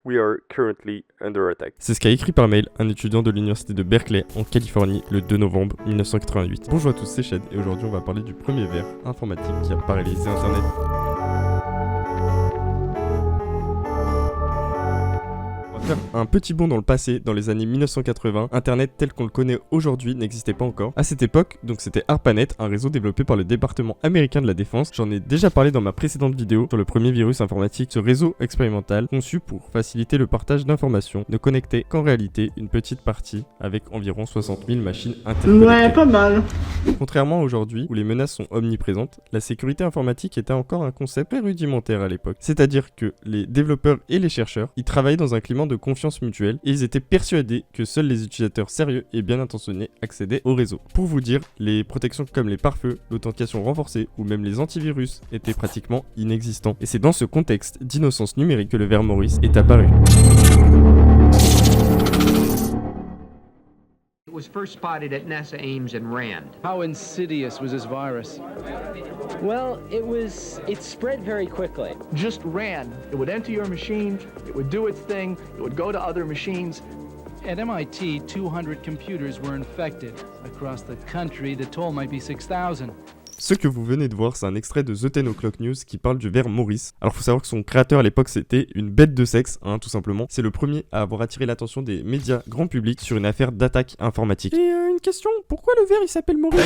We are currently under attack. C'est ce qu'a écrit par mail un étudiant de l'université de Berkeley en Californie le 2 novembre 1988. Bonjour à tous, c'est Shed et aujourd'hui on va parler du premier ver informatique qui a paralysé Internet. Faire un petit bond dans le passé, dans les années 1980, Internet tel qu'on le connaît aujourd'hui n'existait pas encore. À cette époque, donc c'était ARPANET, un réseau développé par le département américain de la défense. J'en ai déjà parlé dans ma précédente vidéo sur le premier virus informatique. Ce réseau expérimental, conçu pour faciliter le partage d'informations, ne connectait qu'en réalité une petite partie avec environ 60 000 machines interconnectées. Ouais, pas mal. Contrairement à aujourd'hui, où les menaces sont omniprésentes, la sécurité informatique était encore un concept très rudimentaire à l'époque. C'est-à-dire que les développeurs et les chercheurs y travaillaient dans un climat de confiance mutuelle et ils étaient persuadés que seuls les utilisateurs sérieux et bien intentionnés accédaient au réseau. Pour vous dire, les protections comme les pare-feux, l'authentification renforcée ou même les antivirus étaient pratiquement inexistants. Et c'est dans ce contexte d'innocence numérique que le ver Maurice est apparu. It was first spotted at NASA Ames and Rand. How insidious was this virus? Well, it spread very quickly. Just ran. It would enter your machine, it would do its thing, it would go to other machines. At MIT, 200 computers were infected. Across the country, the toll might be 6,000. Ce que vous venez de voir, c'est un extrait de The 10 O'Clock News qui parle du ver Maurice. Alors faut savoir que son créateur à l'époque c'était une bête de sexe, tout simplement. C'est le premier à avoir attiré l'attention des médias grand public sur une affaire d'attaque informatique. Et une question, pourquoi le ver il s'appelle Maurice?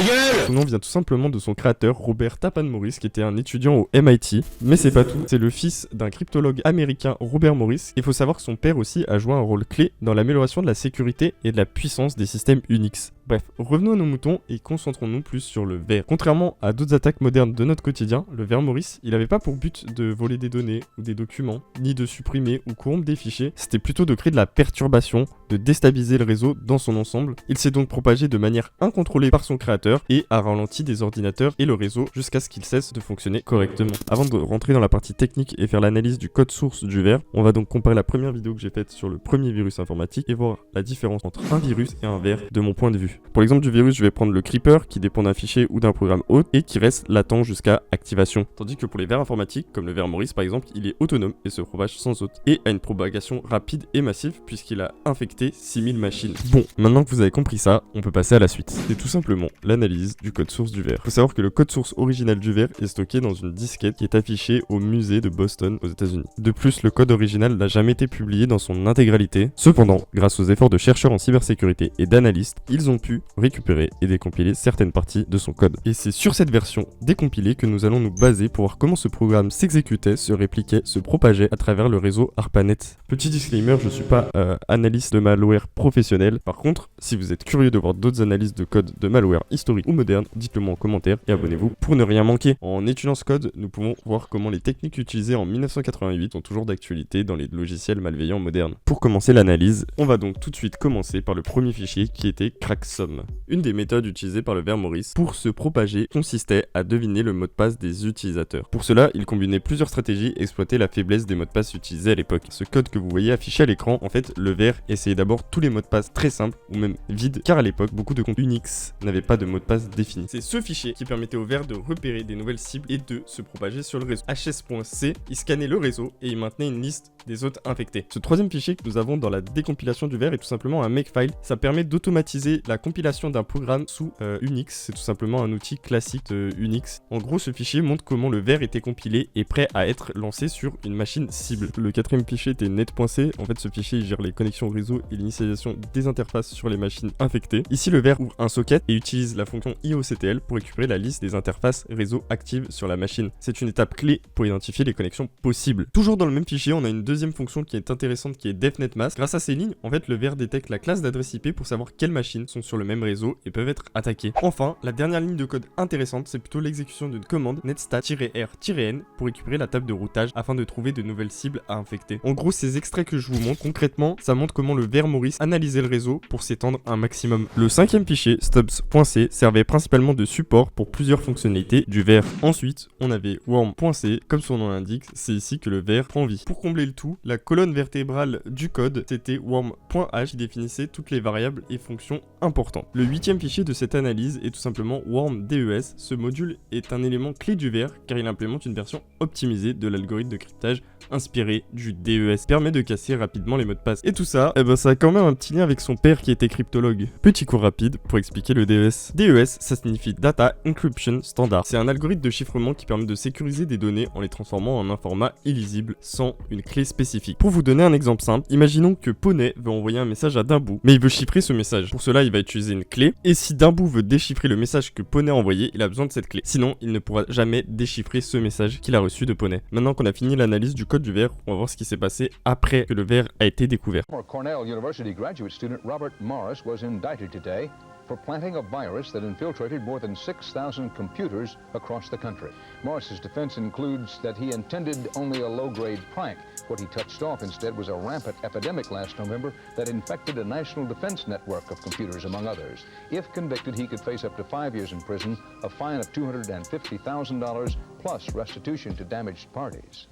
Son nom vient tout simplement de son créateur, Robert Tappan Morris, qui était un étudiant au MIT. Mais c'est pas tout, c'est le fils d'un cryptologue américain, Robert Morris. Il faut savoir que son père aussi a joué un rôle clé dans l'amélioration de la sécurité et de la puissance des systèmes Unix. Bref, revenons à nos moutons et concentrons-nous plus sur le ver. Contrairement à d'autres attaques modernes de notre quotidien, le ver Maurice, il avait pas pour but de voler des données ou des documents, ni de supprimer ou corrompre des fichiers, c'était plutôt de créer de la perturbation, de déstabiliser le réseau dans son ensemble. Il s'est donc propagé de manière incontrôlée par son créateur et a ralenti des ordinateurs et le réseau jusqu'à ce qu'il cesse de fonctionner correctement. Avant de rentrer dans la partie technique et faire l'analyse du code source du ver, on va donc comparer la première vidéo que j'ai faite sur le premier virus informatique et voir la différence entre un virus et un ver de mon point de vue. Pour l'exemple du virus, je vais prendre le creeper qui dépend d'un fichier ou d'un programme hôte et qui reste latent jusqu'à activation. Tandis que pour les vers informatiques, comme le ver Maurice par exemple, il est autonome et se propage sans hôte et a une propagation rapide et massive puisqu'il a infecté 6000 machines. Bon, maintenant que vous avez compris ça, on peut passer à la suite. C'est tout simplement l'analyse du code source du ver. Faut savoir que le code source original du ver est stocké dans une disquette qui est affichée au musée de Boston aux États-Unis. De plus, le code original n'a jamais été publié dans son intégralité. Cependant, grâce aux efforts de chercheurs en cybersécurité et d'analystes, ils ont pu récupérer et décompiler certaines parties de son code. Et c'est sur cette version décompilée que nous allons nous baser pour voir comment ce programme s'exécutait, se répliquait, se propageait à travers le réseau ARPANET. Petit disclaimer, je suis pas analyste de malware professionnel. Par contre, si vous êtes curieux de voir d'autres analyses de code de malware historique ou moderne, dites-le moi en commentaire et abonnez-vous pour ne rien manquer. En étudiant ce code, nous pouvons voir comment les techniques utilisées en 1988 sont toujours d'actualité dans les logiciels malveillants modernes. Pour commencer l'analyse, on va donc tout de suite commencer par le premier fichier qui était cracksum. Une des méthodes utilisées par le ver Maurice pour se propager consistait à deviner le mot de passe des utilisateurs. Pour cela, il combinait plusieurs stratégies et exploitait la faiblesse des mots de passe utilisés à l'époque. Ce code que vous voyez affiché à l'écran, en fait, le ver essayait d'abord tous les mots de passe très simples ou même vides, car à l'époque, beaucoup de comptes Unix n'avaient pas de mot de passe défini. C'est ce fichier qui permettait au ver de repérer des nouvelles cibles et de se propager sur le réseau. hs.c, il scannait le réseau et il maintenait une liste des hôtes infectés. Ce troisième fichier que nous avons dans la décompilation du ver est tout simplement un makefile. Ça permet d'automatiser la compilation d'un programme sous Unix. C'est tout simplement un outil classique de Unix. En gros, ce fichier montre comment le ver était compilé et prêt à être lancé sur une machine cible. Le quatrième fichier était net.c. En fait, ce fichier il gère les connexions réseau et l'initialisation des interfaces sur les machines infectées. Ici, le ver ouvre un socket et utilise la fonction IOCTL pour récupérer la liste des interfaces réseau actives sur la machine. C'est une étape clé pour identifier les connexions possibles. Toujours dans le même fichier, on a une deuxième fonction qui est intéressante qui est defnetmask. Grâce à ces lignes, en fait, le ver détecte la classe d'adresse IP pour savoir quelles machines sont sur le même réseau et peuvent être attaquées. Enfin, la dernière ligne de code intéressante, c'est plutôt l'exécution d'une commande netstat-r-n pour récupérer la table de routage afin de trouver de nouvelles cibles à infecter. En gros, ces extraits que je vous montre concrètement, ça montre comment le ver Morris analysait le réseau pour s'étendre un maximum. Le 5e fichier, stubs.c, servait principalement de support pour plusieurs fonctionnalités du ver. Ensuite, on avait worm.c, comme son nom l'indique, c'est ici que le ver prend vie. Pour combler le tout, la colonne vertébrale du code, c'était worm.h qui définissait toutes les variables et fonctions importantes. Le 8e fichier de cette analyse est tout simplement worm.des. Ce module est un élément clé du ver car il implémente une version optimisée de l'algorithme de cryptage inspiré du DES, permet de casser rapidement les mots de passe. Et tout ça, ça a quand même un petit lien avec son père qui était cryptologue. Petit cours rapide pour expliquer le DES. DES, ça signifie Data Encryption Standard. C'est un algorithme de chiffrement qui permet de sécuriser des données en les transformant en un format illisible sans une clé spécifique. Pour vous donner un exemple simple, imaginons que Poney veut envoyer un message à Dimbu, mais il veut chiffrer ce message. Pour cela, il va utiliser une clé, et si Dimbu veut déchiffrer le message que Poney a envoyé, il a besoin de cette clé. Sinon, il ne pourra jamais déchiffrer ce message qu'il a reçu de Poney. Maintenant qu'on a fini l'analyse du code du ver, on va voir ce qui s'est passé après que le ver a été découvert. Cornell University graduate student Robert Morris was indicted today for planting a virus that infiltrated more than 6,000 computers across the country. Morris's defense includes that he intended only a low-grade prank. What he touched off instead was a rampant epidemic last November that infected a national defense network of computers, among others. If convicted, he could face up to 5 years in prison, a fine of $250,000, plus restitution to damaged parties.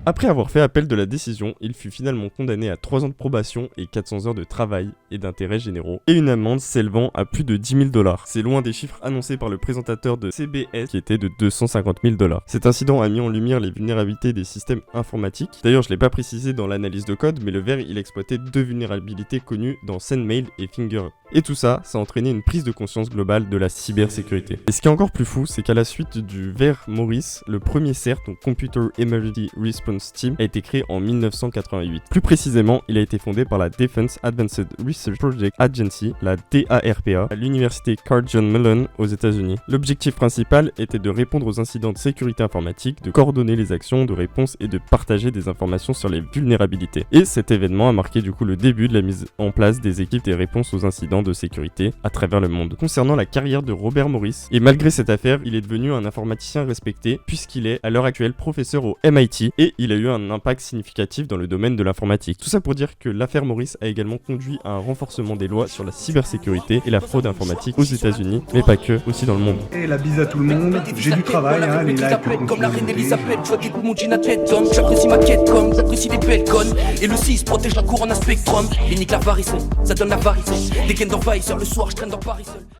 Après avoir fait appel de la décision, il fut finalement condamné à 3 ans de probation et 400 heures de travail et d'intérêts généraux, et une amende s'élevant à plus de $10 000. C'est loin des chiffres annoncés par le présentateur de CBS qui était de $250 000. Cet incident a mis en lumière les vulnérabilités des systèmes informatiques. D'ailleurs, je l'ai pas précisé dans l'analyse de code, mais le ver il exploitait 2 vulnérabilités connues dans SendMail et Finger. Et tout ça, ça a entraîné une prise de conscience globale de la cybersécurité. Et ce qui est encore plus fou, c'est qu'à la suite du ver Morris, le premier CERT, donc Computer Emergency Response Team, a été créé en 1988. Plus précisément, il a été fondé par la Defense Advanced Research Project Agency, la DARPA, à l'université Carnegie Mellon aux États-Unis. L'objectif principal était de répondre aux incidents de sécurité informatique, de coordonner les actions de réponse et de partager des informations sur les vulnérabilités. Et cet événement a marqué du coup le début de la mise en place des équipes des réponses aux incidents de sécurité à travers le monde. Concernant la carrière de Robert Morris, et malgré cette affaire, il est devenu un informaticien respecté puisqu'il est à l'heure actuelle professeur au MIT et il a eu un impact significatif dans le domaine de l'informatique. Tout ça pour dire que l'affaire Morris a également conduit à un renforcement des lois sur la cybersécurité et la fraude informatique aux États-Unis, mais pas que, aussi dans le monde. Et la bise à tout le monde, j'ai du travail, hein, les likes, comme la reine Elisabeth, je vois des mon jean à tête d'homme, j'apprécie ma quête comme, j'apprécie les belles connes, et le 6 protège la couronne à spectrum, les nique la varice, ça donne la varice, des gains d'envahisseurs, le soir je traîne dans Paris seul.